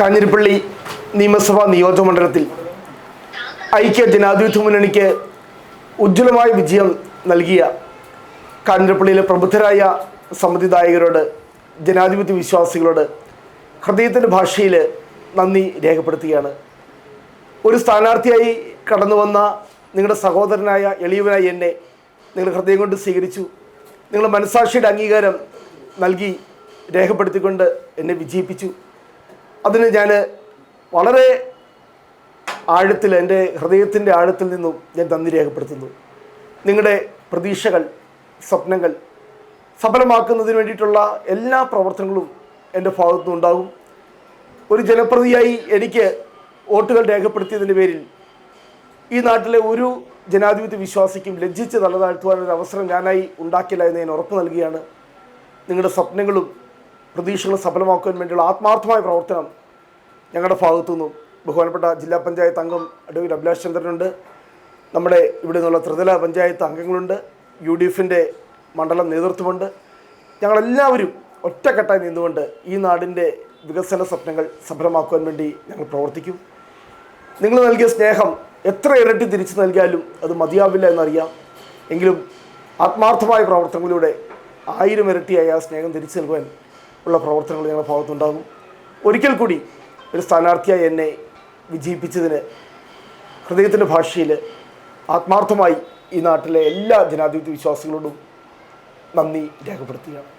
കാഞ്ഞിരപ്പള്ളി നിയമസഭാ നിയോജകമണ്ഡലത്തിൽ ഐക്യ ജനാധിപത്യ മുന്നണിക്ക് ഉജ്ജ്വലമായ വിജയം നൽകിയ കാഞ്ഞിരപ്പള്ളിയിലെ പ്രബുദ്ധരായ സമ്മതിദായകരോട്, ജനാധിപത്യ വിശ്വാസികളോട് ഹൃദയത്തിൻ്റെ ഭാഷയിൽ നന്ദി രേഖപ്പെടുത്തുകയാണ്. ഒരു സ്ഥാനാർത്ഥിയായി കടന്നു വന്ന നിങ്ങളുടെ സഹോദരനായ എളിയവനായി എന്നെ നിങ്ങൾ ഹൃദയം കൊണ്ട് സ്വീകരിച്ചു. നിങ്ങളുടെ മനസ്സാക്ഷിയുടെ അംഗീകാരം നൽകി രേഖപ്പെടുത്തിക്കൊണ്ട് എന്നെ വിജയിപ്പിച്ചു. അതിന് ഞാൻ വളരെ ആഴത്തിൽ, എൻ്റെ ഹൃദയത്തിൻ്റെ ആഴത്തിൽ നിന്നും ഞാൻ നന്ദി രേഖപ്പെടുത്തുന്നു. നിങ്ങളുടെ പ്രതീക്ഷകൾ, സ്വപ്നങ്ങൾ സഫലമാക്കുന്നതിന് വേണ്ടിയിട്ടുള്ള എല്ലാ പ്രവർത്തനങ്ങളും എൻ്റെ ഭാഗത്തുനിന്നും ഉണ്ടാകും. ഒരു ജനപ്രതിയായി എനിക്ക് വോട്ടുകൾ രേഖപ്പെടുത്തിയതിൻ്റെ പേരിൽ ഈ നാട്ടിലെ ഒരു ജനാധിപത്യ വിശ്വാസിക്കും ലജ്ജിച്ച് തലതാഴ്ത്തുവാനൊരു അവസരം ഞാനായി ഉണ്ടാക്കില്ല എന്ന് ഞാൻ ഉറപ്പ് നൽകുകയാണ്. നിങ്ങളുടെ സ്വപ്നങ്ങളും പ്രതീക്ഷകളും സഫലമാക്കുവാൻ വേണ്ടിയുള്ള ആത്മാർത്ഥമായ പ്രവർത്തനം ഞങ്ങളുടെ ഭാഗത്തുനിന്നും ബഹുമാനപ്പെട്ട ജില്ലാ പഞ്ചായത്ത് അംഗം അഡ്വക്കേറ്റ് അഭിലാഷ് ചന്ദ്രനുണ്ട്, നമ്മുടെ ഇവിടെ നിന്നുള്ള ത്രിതല പഞ്ചായത്ത് അംഗങ്ങളുണ്ട്, UDFൻ്റെ മണ്ഡലം നേതൃത്വമുണ്ട്. ഞങ്ങളെല്ലാവരും ഒറ്റക്കെട്ടായി നിന്നുകൊണ്ട് ഈ നാടിൻ്റെ വികസന സ്വപ്നങ്ങൾ സഫലമാക്കുവാൻ വേണ്ടി ഞങ്ങൾ പ്രവർത്തിക്കും. നിങ്ങൾ നൽകിയ സ്നേഹം എത്ര ഇരട്ടി തിരിച്ചു നൽകിയാലും അത് മതിയാവില്ല എന്നറിയാം. എങ്കിലും ആത്മാർത്ഥമായ പ്രവർത്തനങ്ങളിലൂടെ 1000 ഇരട്ടിയായി ആ സ്നേഹം തിരിച്ചു നൽകുവാൻ ഉള്ള പ്രവർത്തനങ്ങൾ ഞങ്ങളുടെ ഭാഗത്തുണ്ടാകും. ഒരിക്കൽ കൂടി ഒരു സ്ഥാനാർത്ഥിയായി എന്നെ വിജയിപ്പിച്ചതിന് ഹൃദയത്തിൻ്റെ ഭാഷയിൽ ആത്മാർത്ഥമായി ഈ നാട്ടിലെ എല്ലാ ജനാധിപത്യ വിശ്വാസികളോടും നന്ദി രേഖപ്പെടുത്തുകയാണ്.